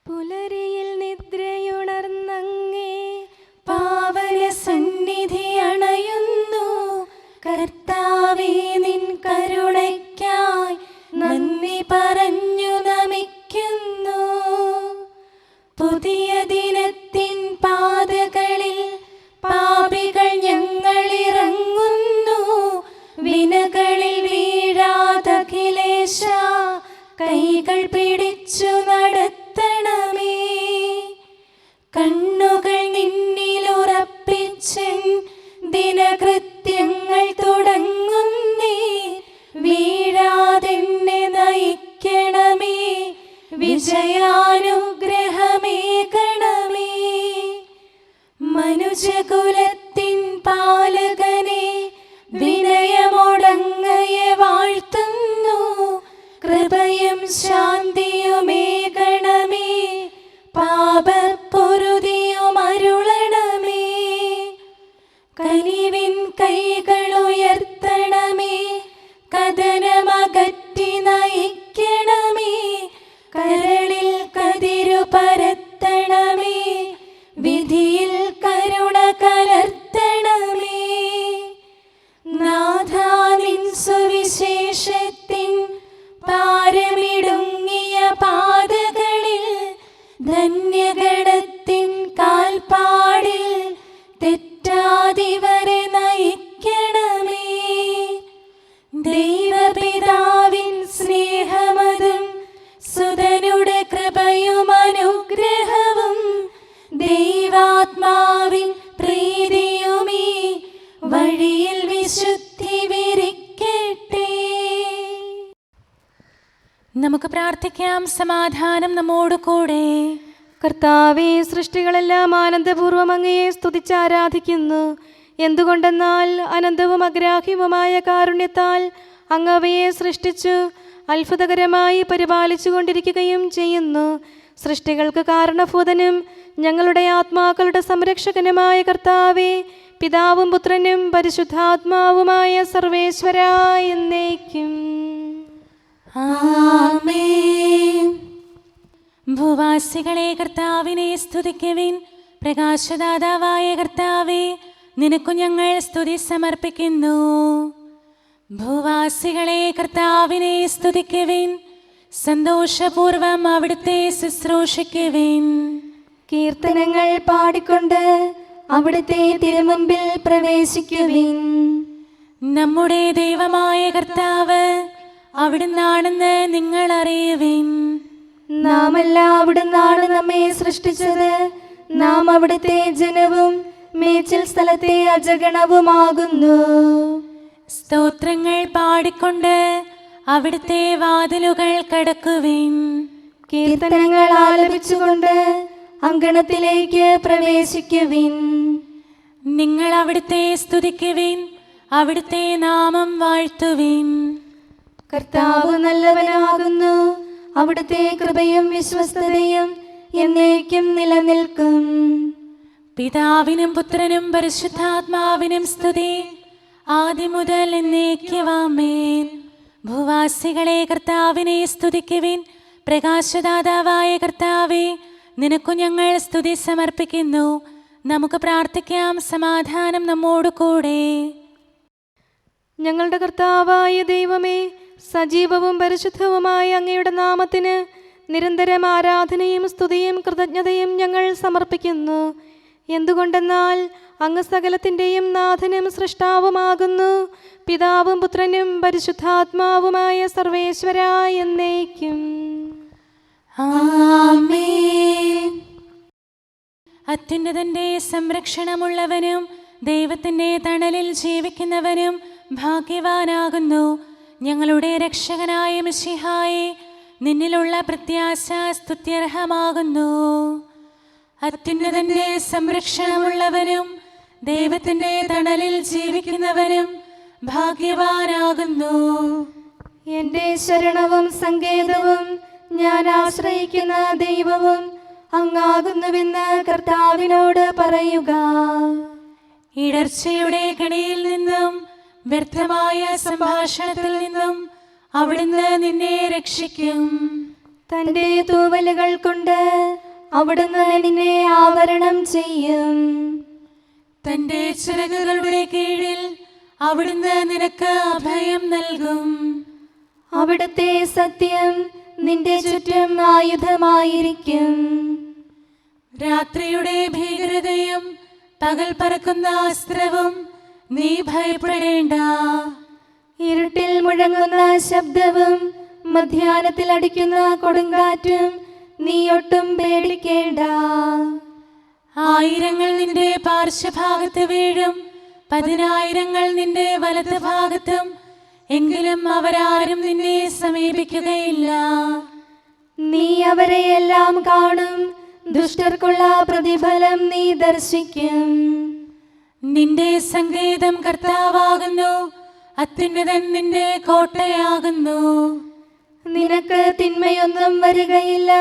പുലരിയിൽ നിദ്രയുണർന്നങ്ങേ പാവന സന്നിധി അണയുന്നു. കർത്താവേ, നിൻ കരുണയ്ക്കായി നന്ദി പറഞ്ഞു നമിക്കുന്നു. പുതിയ ദിനത്തിൻ പാതകളിൽ പാപികൾ ഞങ്ങളിറങ്ങുന്നു. വിനകളിൽ വീഴാതഖിലേശ കൈകൾ പിടിച്ചു നടത്തണമേ. കണ്ണുകൾ നിന്നിലുറപ്പിച്ചൻ ദിനകൃത്യങ്ങൾ തുടങ്ങുന്നേ. വീഴാതെന്നെ നയിക്കണമേ, വിജയാനുഗ്രഹമേകണമേ. മനുജകുലത്തിൻ പാലകനെ വിനയമൊടങ്ങയെ വാഴ്ത്തുന്നു. കൃപയും ശാന്തിയുമേകണമേ, പാപപ്പൊറുതിയും അരുളണമേ. കനിവിൻ കൈകളുയർത്തണമേ, കഥനമകറ്റി നയിക്കണമേ. കരളിൽ കതിരു പരത്തണമേ, വിധിയിൽ കരുണ കലർത്തണമേ. നാഥാ, നിൻ സുവിശേഷത്തിൻ പാരമിടുങ്ങിയ പാതകളിൽ ധന്യഗണത്തിൻ കാൽപ്പാടിൽ തെറ്റാതിവരെ നയിക്കണമേ. ദൈവപിതാവിൻ സ്നേഹമതും സുതനുടെ കൃപയും അനുഗ്രഹവും ദൈവാത്മാവിൻ പ്രീതിയുമീ വഴിയിൽ വിശുദ്ധി വിരിക്കട്ടെ. നമുക്ക് പ്രാർത്ഥിക്കാം. സമാധാനം നമ്മോട് കൂടെ. കർത്താവേ, സൃഷ്ടികളെല്ലാം ആനന്ദപൂർവ്വം അങ്ങയെ സ്തുതിച്ച് ആരാധിക്കുന്നു. എന്തുകൊണ്ടെന്നാൽ അനന്തവും അഗ്രാഹ്യവുമായ കാരുണ്യത്താൽ അങ്ങ് അവയെ സൃഷ്ടിച്ചു അത്ഭുതകരമായി പരിപാലിച്ചു കൊണ്ടിരിക്കുകയും ചെയ്യുന്നു. സൃഷ്ടികൾക്ക് കാരണഭൂതനും ഞങ്ങളുടെ ആത്മാക്കളുടെ സംരക്ഷകനുമായ കർത്താവേ, പിതാവും പുത്രനും പരിശുദ്ധാത്മാവുമായ സർവേശ്വരാ എന്നേക്കും ആമേൻ. ഭൂവാസികളെ കർത്താവിനെ സ്തുതിക്കുവിൻ. പ്രകാശദാതാവായ കർത്താവേ, നിനക്കു ഞങ്ങൾ സ്തുതി സമർപ്പിക്കുന്നു. ഭൂവാസികളെ കർത്താവിനെ സ്തുതിക്കുവിൻ. സന്തോഷപൂർവം അവിടുത്തെ ശുശ്രൂഷിക്കുവിൻ. കീർത്തനങ്ങൾ പാടിക്കൊണ്ട് അവിടുത്തെ തിരുമുമ്പിൽ പ്രവേശിക്കുവിൻ. നമ്മുടെ ദൈവമായ കർത്താവ് അവിടുന്നാണെന്ന് നിങ്ങൾ അറിയുവിൻ. നാമല്ല അവിടുന്നാണ് നമ്മെ സൃഷ്ടിച്ചത്. നാം അവിടുത്തെ ജനവും മേച്ചിൽ സ്ഥലത്തെ അജഗണവുമാകുന്നു. സ്തോത്രങ്ങൾ പാടിക്കൊണ്ട് അവിടുത്തെ വാതിലുകൾ കടക്കുവിൻ. കീർത്തനങ്ങൾ ആലപിച്ചുകൊണ്ട് അങ്കണത്തിലേക്ക് പ്രവേശിക്കുവിൻ. നിങ്ങൾ അവിടുത്തെ സ്തുതിക്കുവിൻ, അവിടുത്തെ നാമം വാഴ്ത്തുവിൻ. കർത്താവ് നല്ലവനാകുന്നു. അവിടുത്തെ കൃപയും വിശ്വസ്തതയും എന്നേക്കും നിലനിൽക്കും. പിതാവിനും പുത്രനും പരിശുദ്ധാത്മാവിനും സ്തുതി, ആദ്യം മുതൽ എന്നേക്കും ആമേൻ. ഭൂവാസികളെ കർത്താവിനെ സ്തുതിക്കുവിൻ. പ്രകാശദാതാവായ കർത്താവേ, നിനക്കു ഞങ്ങൾ സ്തുതി സമർപ്പിക്കുന്നു. നമുക്ക് പ്രാർത്ഥിക്കാം. സമാധാനം നമ്മോട് കൂടെ. ഞങ്ങളുടെ കർത്താവായ ദൈവമേ, സജീവവും പരിശുദ്ധവുമായ അങ്ങയുടെ നാമത്തിന് നിരന്തരം ആരാധനയും സ്തുതിയും കൃതജ്ഞതയും ഞങ്ങൾ സമർപ്പിക്കുന്നു. എന്തുകൊണ്ടെന്നാൽ അങ്ങ് സകലത്തിൻ്റെയും നാഥനും സൃഷ്ടാവുമാകുന്നു. പിതാവും പുത്രനും പരിശുദ്ധാത്മാവുമായ സർവേശ്വരാ എന്നേക്കും ആമേൻ. അത്യുന്നതന്റെ സംരക്ഷണമുള്ളവനും ദൈവത്തിൻ്റെ തണലിൽ ജീവിക്കുന്നവനും ഭാഗ്യവാനാകുന്നു. ഞങ്ങളുടെ രക്ഷകനായ മിശിഹായേ, നിന്നിലുള്ള പ്രത്യാശ സ്തുത്യർഹമാകുന്നു. അത്യുന്നതന്റെ സംരക്ഷണമുള്ളവനും ദൈവത്തിൻ്റെ തണലിൽ ജീവിക്കുന്നവനും ഭാഗ്യവാനാകുന്നു. എൻ്റെ ശരണവും സങ്കേതവും ഞാൻ ആശ്രയിക്കുന്ന ദൈവവും അങ്ങാകുന്നുവെന്ന് കർത്താവിനോട് പറയുക. ഇടർച്ചയുടെ കണിയിൽ നിന്നും വ്യർത്ഥമായ സംഭാഷണത്തിൽ നിന്നും അവിടുന്ന് നിന്നെ രക്ഷിക്കും. തന്റെ തൂവലുകൾ കൊണ്ട് അവിടുന്ന് നിന്നെ ആവരണം ചെയ്യും. തന്റെ ചിറകുകളുടെ കീഴിൽ അവിടുന്ന് നിനക്ക് അഭയം നൽകും. അവിടുത്തെ സത്യം നിന്റെ ചുറ്റും ആയുധമായിരിക്കും. രാത്രിയുടെ ഭീകരതയും പകൽ പറക്കുന്ന അസ്ത്രവും നീ ഭയപ്പെടേണ്ട. ഇരുട്ടിൽ മുഴങ്ങുന്ന ശബ്ദവും മധ്യാഹ്നത്തിൽ അടിക്കുന്ന കൊടുങ്കാറ്റും നീ ഒട്ടും പേടിക്കേണ്ട. ആയിരങ്ങൾ നിന്റെ പാർശ്വഭാഗത്ത് വീഴും, 10,000 നിന്റെ വലത് ഭാഗത്തും, എങ്കിലും അവരാരും നിന്നെ സമീപിക്കുകയില്ല. നീ അവരെയെല്ലാം കാണും, ദുഷ്ടർക്കുള്ള പ്രതിഫലം നീ ദർശിക്കും. നിന്റെ സങ്കേതം കർത്താവാകുന്നു, അത്യുന്നതൻ നിന്റെ കോട്ടയാകുന്നു. നിനക്ക് തിന്മയൊന്നും വരികയില്ല,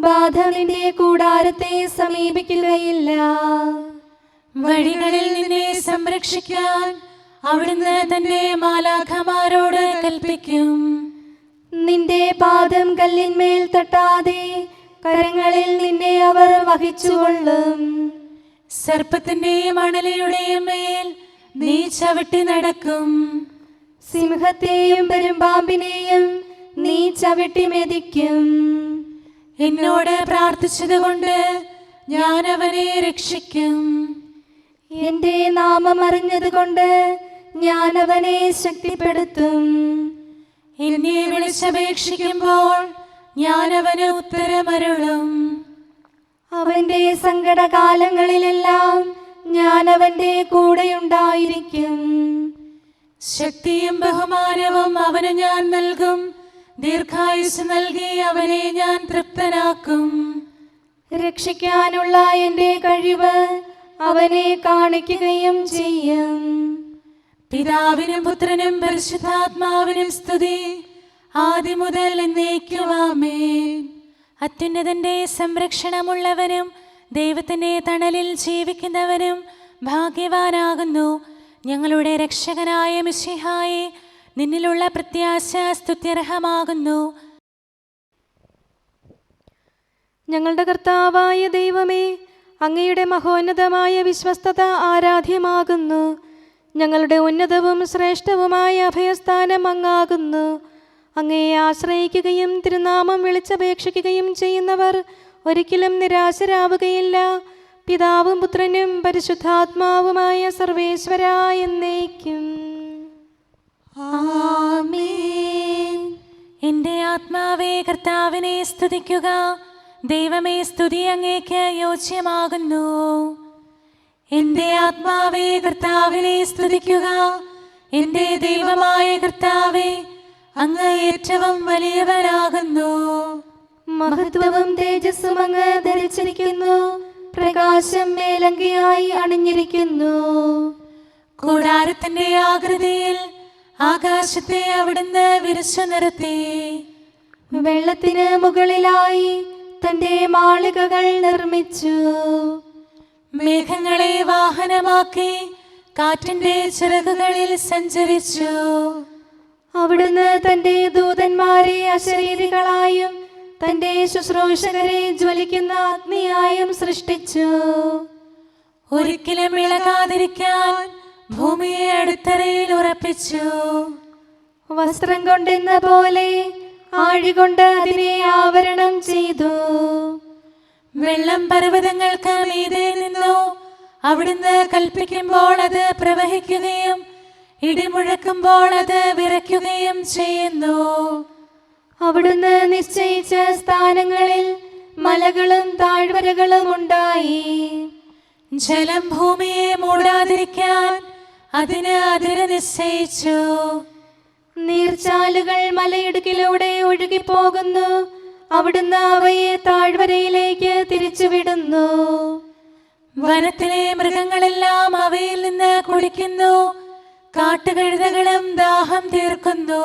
ബാധ നിന്റെ കൂടാരത്തെ സമീപിക്കുകയില്ല. വഴികളിൽ നിന്നെ സംരക്ഷിക്കാൻ അവിടുന്ന് തന്റെ മാലാഖമാരോട് കൽപ്പിക്കും. നിന്റെ പാദം കല്ലിന്മേൽ തട്ടാതെ കരങ്ങളിൽ നിന്നെ അവർ വഹിച്ചുകൊള്ളും. സർപ്പത്തിന്റെയും അണലയുടെയും മേൽ നീ ചവിട്ടി നടക്കും. സിംഹത്തെയും പെരുമ്പാമ്പിനെയും നീ ചവിട്ടി മെതിക്കും. എന്നോട് പ്രാർത്ഥിച്ചതുകൊണ്ട് ഞാൻ അവനെ രക്ഷിക്കും. എന്റെ നാമം അറിഞ്ഞതുകൊണ്ട് ഞാൻ അവനെ ശക്തിപ്പെടുത്തും. എന്നെ വിളിച്ചപേക്ഷിക്കുമ്പോൾ ഞാൻ അവന് ഉത്തരമരുളും. അവന്റെ സങ്കടകാലങ്ങളിലെല്ലാം ഞാൻ അവന്റെ കൂടെയുണ്ടായിരിക്കും. ശക്തിയും ബഹുമാനവും അവന് ഞാൻ നൽകും. ദീർഘായുസ് നൽകി അവനെ ഞാൻ തൃപ്തനാക്കും. രക്ഷിക്കാനുള്ള എന്റെ കഴിവ് അവനെ കാണിക്കുകയും ചെയ്യും. പിതാവിനും പുത്രനും പരിശുദ്ധാത്മാവിനും സ്തുതി, ആദ്യം മുതൽ എന്നേക്കും ആമേൻ. അത്യുന്നതന്റെ സംരക്ഷണമുള്ളവനും ദൈവത്തിന്റെ തണലിൽ ജീവിക്കുന്നവനും ഭാഗ്യവാനാകുന്നു ഞങ്ങളുടെ രക്ഷകനായ മിശിഹായെ. നിന്നിലുള്ള പ്രത്യാശ സ്തുത്യർഹമാകുന്നു. ഞങ്ങളുടെ കർത്താവായ ദൈവമേ, അങ്ങയുടെ മഹോന്നതമായ വിശ്വസ്തത ആരാധ്യമാകുന്നു. ഞങ്ങളുടെ ഉന്നതവും ശ്രേഷ്ഠവുമായ അഭയസ്ഥാനം അങ്ങാകുന്നു. അങ്ങയെ ആശ്രയിക്കുകയും തിരുനാമം വിളിച്ചപേക്ഷിക്കുകയും ചെയ്യുന്നവർ ഒരിക്കലും നിരാശരാവുകയില്ല. പിതാവും പുത്രനും പരിശുദ്ധാത്മാവുമായ സർവേശ്വരാ എന്നേക്കും ആമേൻ. എൻ്റെ ആത്മാവേ കർത്താവിനെ സ്തുതിക്കുക. ദൈവമേ, സ്തുതി അങ്ങേക്ക് യോജ്യമാകുന്നു. എൻ്റെ ആത്മാവേ കർത്താവിനെ സ്തുതിക്കുക. എൻ്റെ ദൈവമായ കർത്താവേ, അങ്ങ് ഏറ്റവും വലിയവനാകുന്നു. മഹത്വവും തേജസ്സും അങ്ങ് ധരിച്ചിരിക്കുന്നു. പ്രകാശം മേലങ്കിയായി അണിഞ്ഞിരിക്കുന്നു. കൂടാരത്തിന്റെ ആകൃതിയിൽ ആകാശത്തെ അവിടുന്ന് വിരിച്ചു നിർത്തി. വെള്ളത്തിന് മുകളിലായി തന്റെ മാളികകൾ നിർമ്മിച്ചു. മേഘങ്ങളെ വാഹനമാക്കി കാറ്റിന്റെ ചിറകുകളിൽ സഞ്ചരിച്ചു. അവിടുന്ന് തന്റെ ദൂതന്മാരെ അശരീരികളായും തന്റെ ശുശ്രൂഷകരെ ജ്വലിക്കുന്ന അഗ്നിയായും സൃഷ്ടിച്ചു. ഒരിക്കലും ഇളകാതിരിക്കാൻ ഭൂമിയെ അടിത്തറയിൽ ഉറപ്പിച്ചു. വസ്ത്രം കൊണ്ടെന്ന പോലെ ആഴികൊണ്ട് അതിനെ ആവരണം ചെയ്തു. വെള്ളം പർവ്വതങ്ങൾക്ക് മീതെ നിന്നു. അവിടുന്ന് കൽപ്പിക്കുമ്പോൾ അത് പ്രവഹിക്കുകയും ഇടിമുഴക്കുമ്പോൾ അത് വിറയ്ക്കുകയും ചെയ്യുന്നു. അവിടുന്ന് നിശ്ചയിച്ച സ്ഥാനങ്ങളിൽ മലകളും താഴ്വരകളും ഉണ്ടായി. ജലം ഭൂമിയെ മൂടാതിരിക്കാൻ അതിന് അതിര് നിശ്ചയിച്ചു. നീർച്ചാലുകൾ മലയിടുക്കിലൂടെ ഒഴുകിപ്പോകുന്നു. അവിടുന്ന് അവയെ താഴ്വരയിലേക്ക് തിരിച്ചുവിടുന്നു. വനത്തിലെ മൃഗങ്ങളെല്ലാം അവയിൽ നിന്ന് കുടിക്കുന്നു. കാട്ടുകഴുതകളും ദാഹം തീർക്കുന്നു.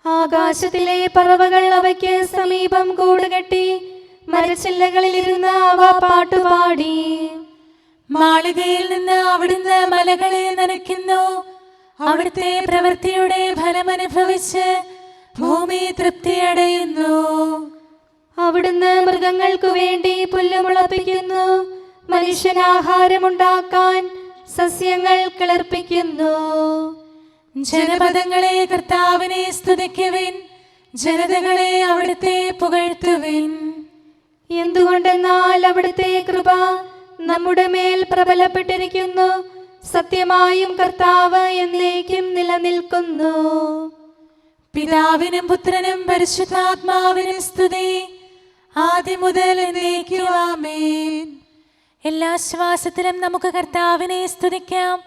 ആകാശത്തിലെ പറവകൾ അവയ്ക്ക് സമീപം കൂടുകെട്ടി മരച്ചില്ലകളിലിരുന്ന് അവ പാട്ടുപാടി. മാളികയിൽ നിന്ന് അവിടുന്ന് മലകളെ നനയ്ക്കുന്നു. അവിടുത്തെ പ്രവൃത്തിയുടെ ഫലമനുഭവിച്ച് ഭൂമി തൃപ്തിയടയുന്നു. അവിടുന്ന് മൃഗങ്ങൾക്കു വേണ്ടി പുല്ല് മുളപ്പിക്കുന്നു, മനുഷ്യനാഹാരമുണ്ടാക്കാൻ സസ്യങ്ങൾ കിളിർപ്പിക്കുന്നു. ജനപദങ്ങളെ കർത്താവിനെ സ്തുതിക്കുവിൻ, ജനതകളെ അവിടുത്തെ പുകഴ്ത്തുവിൻ. എന്തുകൊണ്ടെന്നാൽ അവിടുത്തെ കൃപ നമ്മുടെ മേൽ പ്രബലപ്പെട്ടിരിക്കുന്നു, സത്യമായും കർത്താവ് എന്നേക്കും നിലനിൽക്കുന്നു. പിതാവിനും പുത്രനും പരിശുദ്ധാത്മാവിനും സ്തുതി, ആദ്യം മുതൽ എന്നേക്കും ആമേൻ. എല്ലാ ശ്വാസത്തിലും നമുക്ക് കർത്താവിനെ സ്തുതിക്കാം.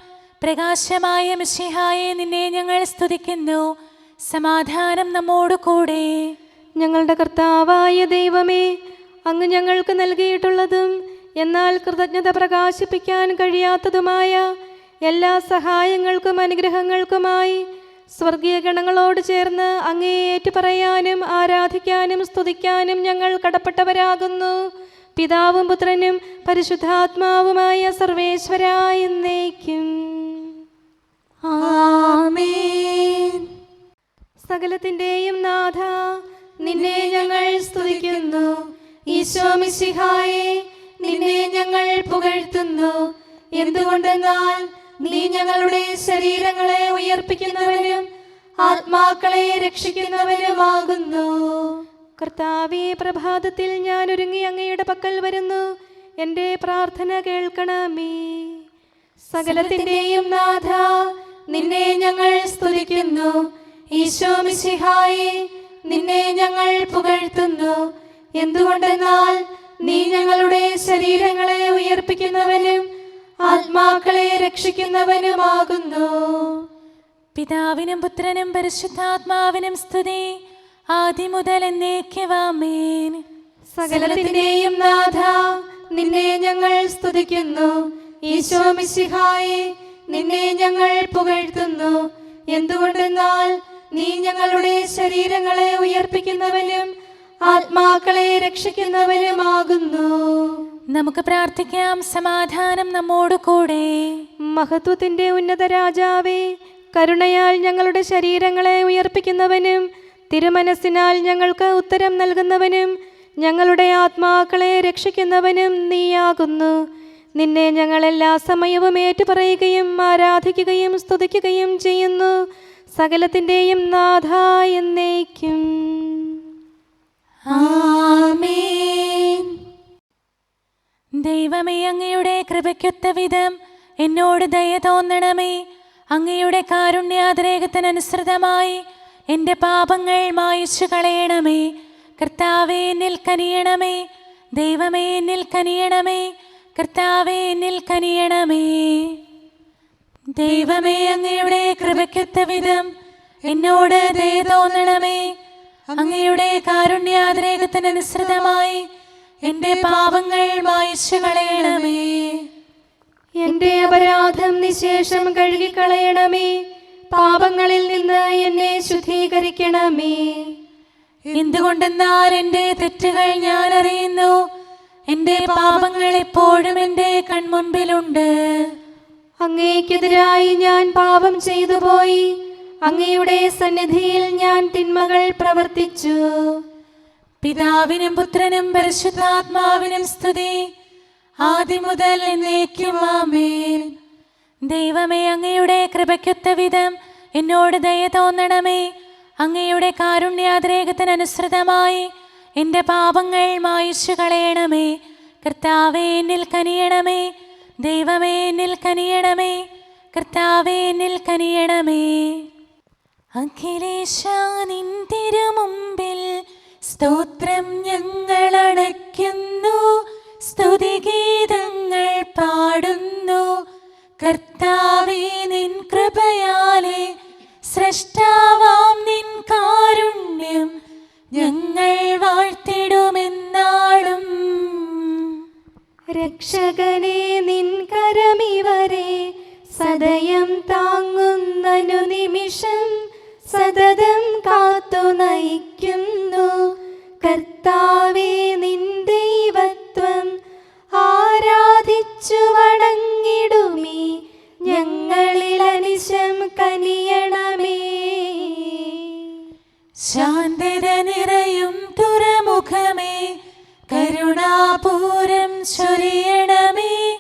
പ്രകാശമായ മിശിഹായെ, നിന്നെ ഞങ്ങൾ സ്തുതിക്കുന്നു. സമാധാനം നമ്മോട് കൂടെ. ഞങ്ങളുടെ കർത്താവായ ദൈവമേ, അങ്ങ് ഞങ്ങൾക്ക് നൽകിയിട്ടുള്ളതും എന്നാൽ കൃതജ്ഞത പ്രകാശിപ്പിക്കാൻ കഴിയാത്തതുമായ എല്ലാ സഹായങ്ങൾക്കും അനുഗ്രഹങ്ങൾക്കുമായി സ്വർഗീയ ഗണങ്ങളോട് ചേർന്ന് അങ്ങേ ഏറ്റുപറയാനും ആരാധിക്കാനും സ്തുതിക്കാനും ഞങ്ങൾ കടപ്പെട്ടവരാകുന്നു. പിതാവും പുത്രനും പരിശുദ്ധാത്മാവുമായ സർവേശ്വരായ എന്നേക്കും ആമേൻ. സകലത്തിന്റെയും നാഥ, നിന്നെ ഞങ്ങൾ സ്തുതിക്കുന്നു. ഈശോ മിശിഹായെ, നിന്നെ ഞങ്ങൾ പുകഴ്ത്തുന്നു. എന്തുകൊണ്ടെന്നാൽ നീ ഞങ്ങളുടെ ശരീരങ്ങളെ ഉയർപ്പിക്കുന്നവനും ആത്മാക്കളെ രക്ഷിക്കുന്നവനുമാകുന്നു. കർത്താവേ, പ്രഭാതത്തിൽ ഞാൻ ഒരുങ്ങി അങ്ങയുടെ പക്കൽ വരുന്നു. എൻ്റെ പ്രാർത്ഥന കേൾക്കണമേ. സകലത്തിന്റെയും നാഥ, നിന്നെ ഞങ്ങൾ സ്തുതിക്കുന്നു. ഈശോ മിശിഹായെ, നിന്നെ ഞങ്ങൾ പുകഴ്ത്തുന്നു. എന്തുകൊണ്ടെന്നാൽ നീ ഞങ്ങളുടെ ശരീരങ്ങളെ ഉയർപ്പിക്കുന്നവനും ആത്മാക്കളെ രക്ഷിക്കുന്നവനുമാകുന്നു. പിതാവിനും പുത്രനും പരിശുദ്ധാത്മാവിനും സ്തുതി, ആദ്യം മുതൽ എന്നേക്കും ആമേൻ. സകലത്തിന്റെയും നാഥ, നിന്നെ ഞങ്ങൾ സ്തുതിക്കുന്നു. ഈശോ മിശിഹായെ, നിന്നെ ഞങ്ങൾ പുകഴ്ത്തുന്നു. എന്തുകൊണ്ടെന്നാൽ നീ ഞങ്ങളുടെ ശരീരങ്ങളെ ഉയർപ്പിക്കുന്നവനും ആത്മാക്കളെ രക്ഷിക്കുന്നവനുമാകുന്നു. നമുക്ക് പ്രാർത്ഥിക്കാം. സമാധാനം നമ്മോട് കൂടെ. മഹത്വത്തിന്റെ ഉന്നത രാജാവേ, കരുണയാൽ ഞങ്ങളുടെ ശരീരങ്ങളെ ഉയർപ്പിക്കുന്നവനും തിരുമനസ്സിനാൽ ഞങ്ങൾക്ക് ഉത്തരം നൽകുന്നവനും ഞങ്ങളുടെ ആത്മാക്കളെ രക്ഷിക്കുന്നവനും നീയാകുന്നു. നിന്നെ ഞങ്ങൾ എല്ലാ സമയവും ഏറ്റുപറയുകയും ആരാധിക്കുകയും സ്തുതിക്കുകയും ചെയ്യുന്നു. സകലത്തിന്റെയും നാഥ എന്നേക്കും ആമേൻ. ദൈവമേ, അങ്ങയുടെ കൃപയ്ക്കൊത്ത വിധം എന്നോട് ദയ തോന്നണമേ. അങ്ങയുടെ കാരുണ്യാതിരേകത്തിനനുസൃതമായി എൻ്റെ പാപങ്ങൾ മായിച്ചു കളയണമേ. കർത്താവേ, എന്നിൽ കനിയണമേ. ദൈവമേ, എന്നിൽ കനിയണമേ. കർത്താവേ, എന്നിൽ കനിയണമേ. ദൈവമേ, അങ്ങയുടെ കൃപയ്ക്കൊത്ത വിധം എന്നോട് ദയ തോന്നണമേ. അങ്ങയുടെ കാരുണ്യാതിരേകത്തിനനുസൃതമായി എൻ്റെ പാപങ്ങൾ മായിച്ചു കളയണമേ. എൻ്റെ അപരാധം നിശേഷം കഴുകിക്കളയണമേ. പാപങ്ങളിൽ നിന്ന് എന്നെ ശുദ്ധീകരിക്കണമേ. എന്തുകൊണ്ടെന്നാൽ എൻ്റെ തെറ്റുകൾ ഞാൻ അറിയുന്നു. എൻ്റെ പാപങ്ങൾ എപ്പോഴും എൻ്റെ കൺമുൻപിലുണ്ട്. അങ്ങേക്കെതിരായി ഞാൻ പാപം ചെയ്തു പോയി. അങ്ങയുടെ സന്നിധിയിൽ ഞാൻ തിന്മകൾ പ്രവർത്തിച്ചു. പിതാവിനും പുത്രനും പരിശുദ്ധാത്മാവിനും സ്തുതി, ആദ്യം മുതൽ എന്നേക്കും ആമേൻ. ദൈവമേ, അങ്ങയുടെ കൃപയ്ക്കൊത്ത വിധം എന്നോട് ദയ തോന്നണമേ. അങ്ങയുടെ കാരുണ്യാതിരേകത്തിനനുസൃതമായി എൻ്റെ പാപങ്ങൾ മായിച്ചു കളയണമേ. കർത്താവേ, എന്നിൽ കനിയണമേ. ദൈവമേ, എന്നിൽ കനിയണമേ. കർത്താവേ, എന്നിൽ കനിയണമേ. അഖിലേശാ, നിൻ തിരുമുമ്പിൽ സ്തോത്രം ഞങ്ങൾ അണയ്ക്കുന്നു. സ്തുതിഗീതങ്ങൾ പാടുന്നു. കർത്താവേ, നിൻ കൃപയാലെ സ്രഷ്ടാവാം നിൻ കാരുണ്യം ഞങ്ങൾ വാഴ്ത്തിടുമെന്നാളും. രക്ഷകനെ, നിൻ കരമിവരെ സദയം താങ്ങുന്നനു നിമിഷം സതതം കാത്തു നയിക്കുന്നു. കർത്താവേ, നിൻ ദൈവത്വം ആരാധിച്ചു വണങ്ങിടുമീ ഞങ്ങളിൽ അനിശം കനിയണമേ. ശാന്തത നിറയും തുറമുഖമേ, കരുണാപൂരം ചൊരിയണമേ.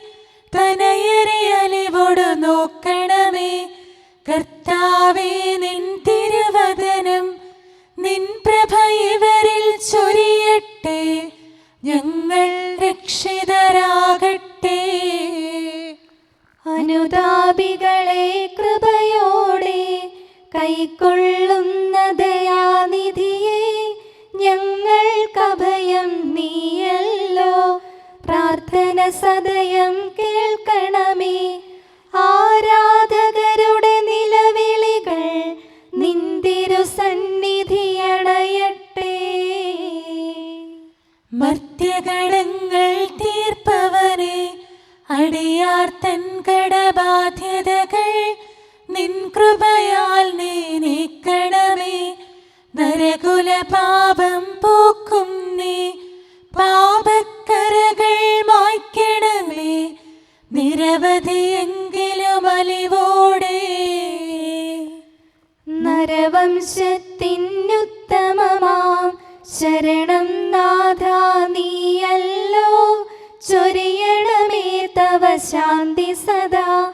തനയരെ അലിവോടു നോക്കണമേ. കർത്താവേ, നിൻ തിരുവദനം നിൻ പ്രഭ ഇവരിൽ ചൊരിയട്ടെ. ഞങ്ങൾ രക്ഷിതരാകട്ടെ. അനുതാപികളെ കൃപയോടെ കൈക്കൊള്ളുന്ന ദയാനിധിയെ, ഞങ്ങൾക്കഭയം നീയല്ലോ. പ്രാർത്ഥന സദയം കേൾക്കണമേ. ആരാധകരുടെ നിലവിളികൾ നിന്തിരു സന്നിധിയണയട്ടെ. മർത്യകടങ്ങൾ തീർപ്പവനെ, അടിയാർ തൻ കടബാധ്യതകൾ നിൻ കൃപയാൽ നീ നീക്കണമേ. നരകുല പാപം പോക്കും നീ, പാപക്കരകൾ മായ്ക്കണമേ. നിരവധിയെങ്കിലും അലിവോടെ നരവംശത്തിനുത്തമമാം ശരണം നാഥ നീയല്ലോ. ചൊരിയണമേ തവ ശാന്തി സദാ.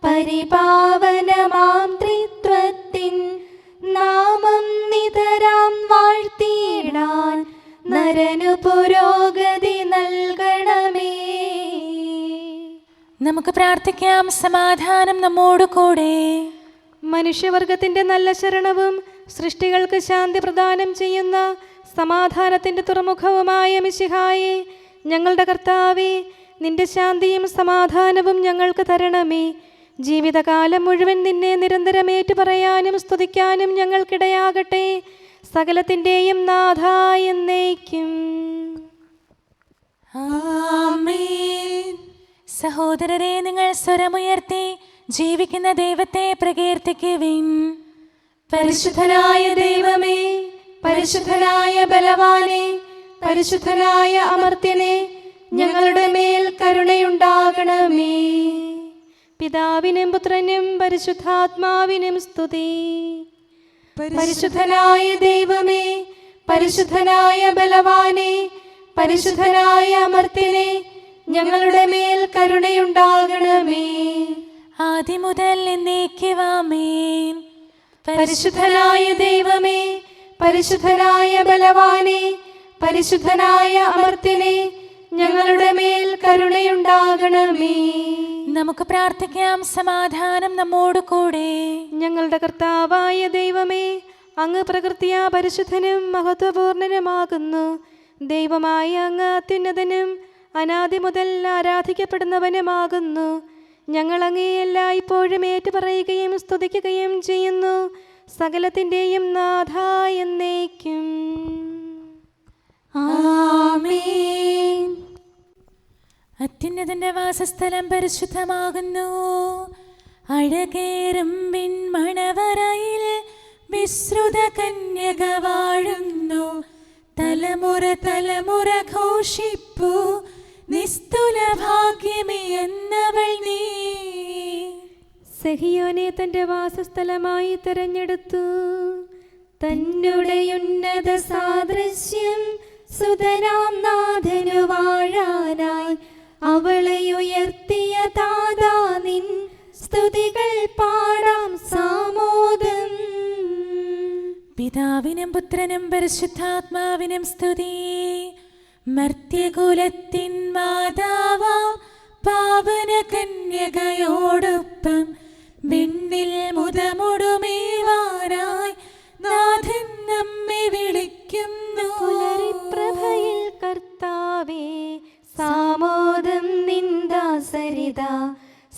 പരിപാവനമാം ത്രിത്വത്തിൻ നാമം നിതരാം വാഴ്ത്തിയിടാൻ നരനു പുരോഗതി നൽകണമേ. നമുക്ക് പ്രാർത്ഥിക്കാം. സമാധാനം നമ്മോട് കൂടെ. മനുഷ്യവർഗത്തിന്റെ നല്ല ശരണവും സൃഷ്ടികൾക്ക് ശാന്തി പ്രദാനം ചെയ്യുന്ന സമാധാനത്തിന്റെ തുറമുഖവുമായ മിശിഹായേ, ഞങ്ങളുടെ കർത്താവേ, നിന്റെ ശാന്തിയും സമാധാനവും ഞങ്ങൾക്ക് തരണമേ. ജീവിതകാലം മുഴുവൻ നിന്നെ നിരന്തരം ഏറ്റുപറയാനും സ്തുതിക്കാനും ഞങ്ങൾക്കിടയാകട്ടെ. സകലത്തിൻ്റെയും നാഥ എന്നേക്കും. ആമേൻ. സഹോദരരെ, നിങ്ങൾ സ്വരമുയർത്തി ജീവിക്കുന്ന ദൈവത്തെ പ്രകീർത്തിക്കുവിൻ. പരിശുദ്ധനായ ദൈവമേ, പരിശുദ്ധനായ ബലവാനെ, പരിശുദ്ധനായ അമർത്യനെ, ഞങ്ങളുടെ മേൽ കരുണയുണ്ടാകണമേ. പിതാവിനും പുത്രനും പരിശുദ്ധാത്മാവിനും സ്തുതി. പരിശുദ്ധനായ ദൈവമേ, പരിശുദ്ധനായ ബലവാനെ, പരിശുദ്ധനായ അമർത്യനെ, ഞങ്ങളുടെ മേൽ കരുണയുണ്ടാകണമേ. ആദ്യം മുതൽ എന്നേക്കും ആമേൻ. പരിശുദ്ധനായ ദൈവമേ, പരിശുദ്ധനായ ബലവാനെ, പരിശുദ്ധനായ അമർത്യനെ, ഞങ്ങളുടെ മേൽ കരുണയുണ്ടാകണമേ. നമുക്ക് പ്രാർത്ഥിക്കാം. സമാധാനം നമ്മോട് കൂടെ. ഞങ്ങളുടെ കർത്താവായ ദൈവമേ, അങ്ങ് പ്രകൃതിയാ പരിശുദ്ധനും മഹത്വപൂർണനുമാകുന്നു. ദൈവമായ അങ്ങ് അത്യുന്നതനും അനാദി മുതൽ ആരാധിക്കപ്പെടുന്നവനുമാകുന്നു. ഞങ്ങൾ അങ്ങേ എല്ലായ്പ്പോഴും ഏറ്റുപറയുകയും സ്തുതിക്കുകയും ചെയ്യുന്നു. സകലത്തിൻ്റെയും നാഥ എന്നേക്കും. ആമേൻ. അത്യുന്നതന്റെ വാസസ്ഥലം പരിശുദ്ധമാകുന്നു. അഴകേറും വിൺമണവറയിൽ വിശ്രുത കന്യക വാഴുന്നു. തലമുറ തലമുറ ഘോഷിപ്പു നിസ്തുല ഭാഗ്യമേ എന്നവൾ നീ. സഹിയോനെ തൻ്റെ വാസസ്ഥലമായി തെരഞ്ഞെടുത്തു. തന്നുടെ ഉന്നത സാദൃശ്യം സുതരാം നാഥനു വാഴാനായി അവളെ ഉയർത്തിയ താതാ നിൻ സ്തുതികൾ പാടാം സാമോദം. പിതാവിനും പുത്രനും പരിശുദ്ധാത്മാവിനും സ്തുതി. മർത്യകുലത്തിൻ മാതാവാം പാവന കന്യകയോടൊപ്പം വിണ്ണിൽ മുതമുടുമേവാനായി നാഥൻ നമ്മെ വിളിക്കുന്നു. പുലരിപ്രഭയിൽ കർത്താവേ, സാമോദം നിന്ദാസരിത.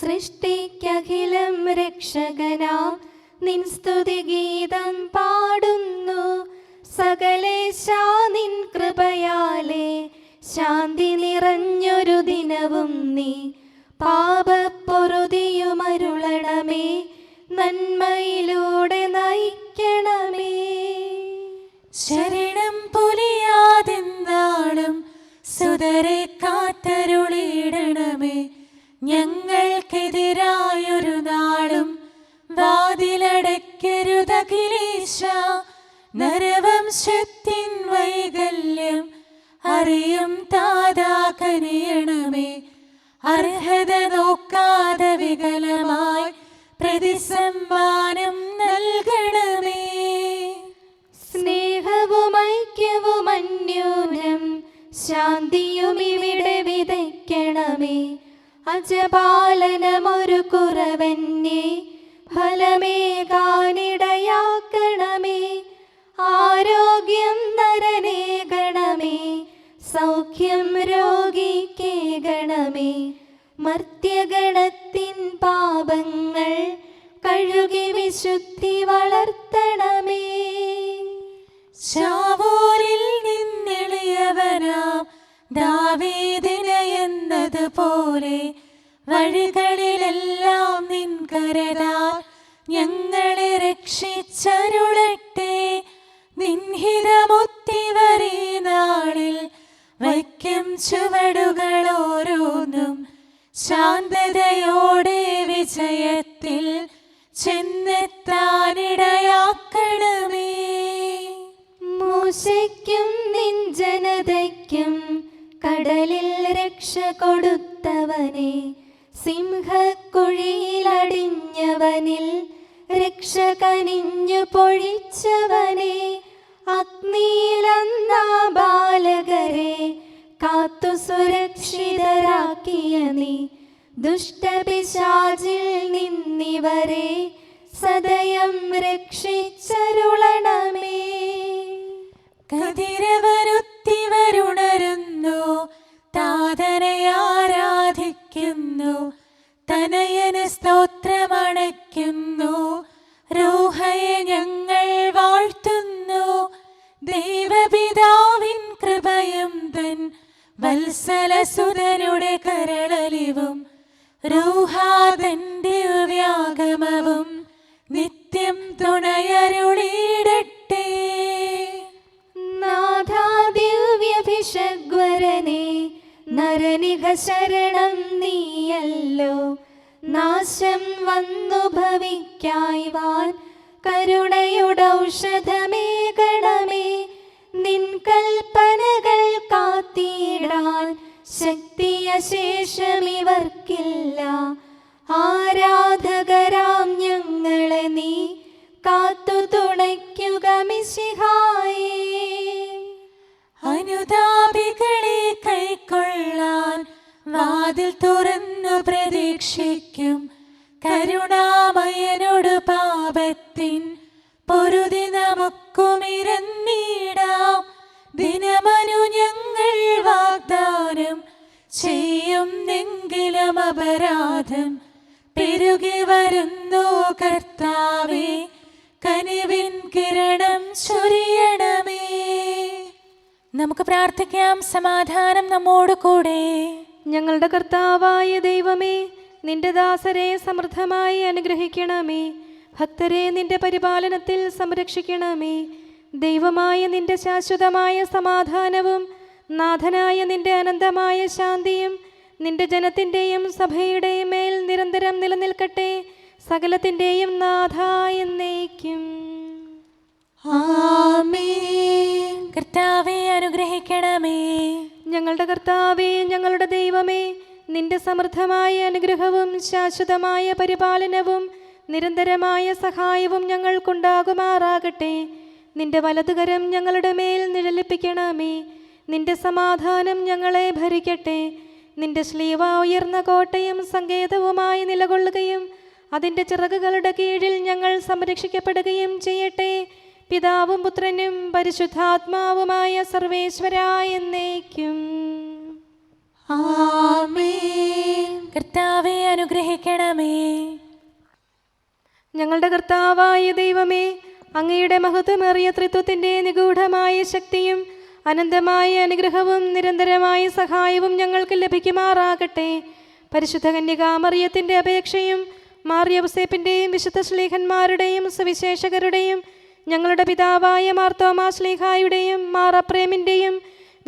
സൃഷ്ടിക്കഖിലം രക്ഷകനാം നിൻ സ്തുതിഗീതം പാടുന്നു. സകലേശാ നിൻ കൃപയാലേ ശാന്തി നിറഞ്ഞൊരു ദിനവും നീ. പാപപ്പൊറുതിയുമരുളണമേ, നന്മയിലൂടെ നയിക്കണമേ. ശരണം പൊലിയാതെന്നാളും സുതരെ കാത്തരുളിയിടണമേ. ഞങ്ങൾക്കെതിരായൊരു നാളും വാതിലടയ്ക്കരുതഖിലേശ. നരവ വംശത്തിൻ വൈകല്യം അറിയും താതാ കനിയണമേ. അർഹത നോക്കാതെ വികലമായി പ്രതിസമ്മാനം നൽകണമേ. സ്നേഹവും ഐക്യവും അന്യോന്യം ശാന്തിയും ഇവിടെ വിതയ്ക്കണമേ. അജപാലനമൊരു കുറവന്യേ ഫലമേകാനിടയാക്കണമേ. ആരോഗ്യം നരനേകണമേ, സൗഖ്യം രോഗിക്കേകണമേ. മർത്യഗണത്തിൻ പാപങ്ങൾ കഴുകി വിശുദ്ധി വളർത്തണമേ. ശാവൂരിൽ നിന്നെളിയവനാം ദാവീദിന് എന്നതുപോലെ വഴികളിലെല്ലാം നിൻ കരതാൽ ഞങ്ങളെ രക്ഷിച്ചരുളട്ടെ. നിൻഹിതമൊത്തിവരീ നാളിൽ വയ്ക്കും ചുവടുകൾ ഓരോന്നും ശാന്തതയോടെ വിജയത്തിൽ ചെന്നെത്താനിടയാക്കണമേ. മൂശയ്ക്കും നിൻ ജനതയ്ക്കും കടലിൽ രക്ഷ കൊടുത്തവനെ, സിംഹക്കുഴിയിലടിഞ്ഞവനിൽ രക്ഷ കനിഞ്ഞു പൊഴിച്ചവനെ, അഗ്നിയിലന്നാ ബാലകരെ കാത്തു സുരക്ഷിതരാക്കിയ നീ, ദുഷ്ടപിശാചിൽ നിന്നിവരെ സദയം രക്ഷിച്ചരുളണമേ. കതിരവരുത്തിവരുണരുന്നു, താതനെ ആരാധിക്കുന്നു, തനയന് സ്തോത്രമണയ്ക്കുന്നു, റൂഹയെ ഞങ്ങൾ വാഴ്ത്തുന്നു. ദൈവപിതാവിൻ കൃപയും തൻ വത്സലസുതനുടെ കരളലിവും റൂഹാതന്റെ വ്യാഗമവും നിത്യം തുണയരുളിയിടട്ടെ. നാഥാദിവ്യഭിഷഗ്വരനെ നരനിക ശരണം നീയല്ലോ. നാശം വന്നു ഭവിക്കായ്വാൻ കരുണയുടൗഷധമേകണമേ. നിൻ കൽപ്പനകൾ കാത്തിടാൻ ശക്തിയശേഷമിവർക്കില്ല. ആരാധകരാം ഞങ്ങളെ നീ കാത്തു തുണയ്ക്കുക മിശിഹായേ. അനുതാപികളെ കൈക്കൊള്ളാൻ വാതിൽ തുറന്നു പ്രതീക്ഷിക്കും കരുണാമയനോട് പാപത്തിൻ പൊറുതി നമുക്കുമിരന്നിടാം. ദിനമനു ഞങ്ങൾ വാഗ്ദാനം ചെയ്യുന്നെങ്കിലും അപരാധം പെരുകി വരുന്നു. കർത്താവേ, കനിവിൻ കിരണം ചൊരിയണമേ. നമുക്ക് പ്രാർത്ഥിക്കാം. സമാധാനം നമ്മോട് കൂടെ. ഞങ്ങളുടെ കർത്താവായ ദൈവമേ, നിന്റെ ദാസരെ സമൃദ്ധമായി അനുഗ്രഹിക്കണമേ. ഭക്തരെ നിന്റെ പരിപാലനത്തിൽ സംരക്ഷിക്കണമേ. ദൈവമായ നിന്റെ ശാശ്വതമായ സമാധാനവും നാഥനായ നിന്റെ അനന്തമായ ശാന്തിയും നിന്റെ ജനത്തിൻ്റെയും സഭയുടെയും മേൽ നിരന്തരം നിലനിൽക്കട്ടെ. സകലത്തിൻ്റെയും നാഥ എന്നേക്കും. ആമേൻ. കർത്താവേ, അനുഗ്രഹിക്കണമേ. ഞങ്ങളുടെ കർത്താവേ, ഞങ്ങളുടെ ദൈവമേ, നിന്റെ സമൃദ്ധമായ അനുഗ്രഹവും ശാശ്വതമായ പരിപാലനവും നിരന്തരമായ സഹായവും ഞങ്ങൾക്കുണ്ടാകുമാറാകട്ടെ. നിന്റെ വലതുകരം ഞങ്ങളുടെ മേൽ നിഴലിപ്പിക്കണമേ. നിന്റെ സമാധാനം ഞങ്ങളെ ഭരിക്കട്ടെ. നിന്റെ ശ്ലീവ ഉയർന്ന കോട്ടയും സങ്കേതവുമായി നിലകൊള്ളുകയും അതിൻ്റെ ചിറകുകളുടെ കീഴിൽ ഞങ്ങൾ സംരക്ഷിക്കപ്പെടുകയും ചെയ്യട്ടെ. പിതാവും പുത്രനും പരിശുദ്ധാത്മാവുമായ സർവേശ്വരായ എന്നേക്കും. ആമേൻ. കർത്താവേ, അനുഗ്രഹിക്കണമേ. ഞങ്ങളുടെ കർത്താവായ ദൈവമേ, അങ്ങയുടെ മഹത്വമേറിയ ത്രിത്വത്തിൻ്റെ നിഗൂഢമായ ശക്തിയും അനന്തമായ അനുഗ്രഹവും നിരന്തരമായ സഹായവും ഞങ്ങൾക്ക് ലഭിക്കുമാറാകട്ടെ. പരിശുദ്ധ കന്യകാമറിയത്തിൻ്റെ അപേക്ഷയും മാർ യൗസേപ്പിൻ്റെയും വിശുദ്ധ ശ്ലീഹന്മാരുടെയും സുവിശേഷകരുടെയും ഞങ്ങളുടെ പിതാവായ മാർ തോമാ ശ്ലീഹായുടെയും മാർ അപ്രേമിൻ്റെയും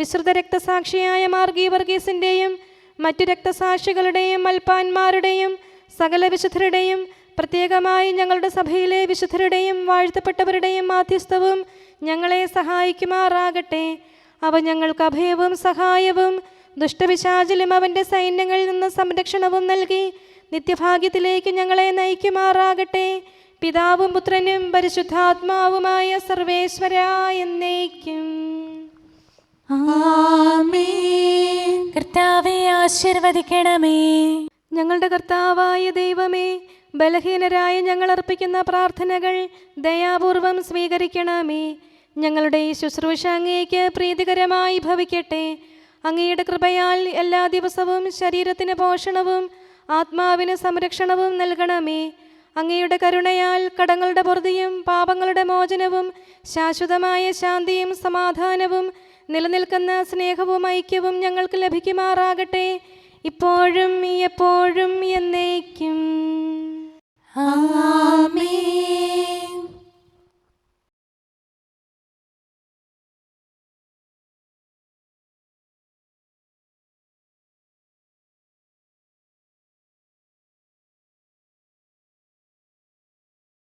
വിശ്രുത രക്തസാക്ഷിയായ മാർ ഗീവർഗീസിൻ്റെയും മറ്റു രക്തസാക്ഷികളുടെയും മൽപ്പാന്മാരുടെയും സകല വിശുദ്ധരുടെയും പ്രത്യേകമായി ഞങ്ങളുടെ സഭയിലെ വിശുദ്ധരുടെയും വാഴ്ത്തപ്പെട്ടവരുടെയും മാധ്യസ്ഥവും ഞങ്ങളെ സഹായിക്കുമാറാകട്ടെ. അവ ഞങ്ങൾക്ക് അഭയവും സഹായവും ദുഷ്ടപിശാചിലും അവൻ്റെ സൈന്യങ്ങളിൽ നിന്ന് സംരക്ഷണവും നൽകി നിത്യഭാഗ്യത്തിലേക്ക് ഞങ്ങളെ നയിക്കുമാറാകട്ടെ. പിതാവും പുത്രനും പരിശുദ്ധാത്മാവുമായ സർവേശ്വരാ എന്നേക്കും. ആമേൻ. കർത്താവേ ആശീർവദിക്കണമേ. ഞങ്ങളുടെ കർത്താവായ ദൈവമേ, ബലഹീനരായ ഞങ്ങൾ അർപ്പിക്കുന്ന പ്രാർത്ഥനകൾ ദയാപൂർവം സ്വീകരിക്കണമേ. ഞങ്ങളുടെ ഈ ശുശ്രൂഷ അങ്ങേക്ക് പ്രീതികരമായി ഭവിക്കട്ടെ. അങ്ങയുടെ കൃപയാൽ എല്ലാ ദിവസവും ശരീരത്തിന് പോഷണവും ആത്മാവിന് സംരക്ഷണവും നൽകണമേ. അങ്ങയുടെ കരുണയാൽ കടങ്ങളുടെ പൊറുതിയും പാപങ്ങളുടെ മോചനവും ശാശ്വതമായ ശാന്തിയും സമാധാനവും നിലനിൽക്കുന്ന സ്നേഹവും ഐക്യവും ഞങ്ങൾക്ക് ലഭിക്കുമാറാകട്ടെ, ഇപ്പോഴും എപ്പോഴും എന്നേക്കും. ആമേൻ.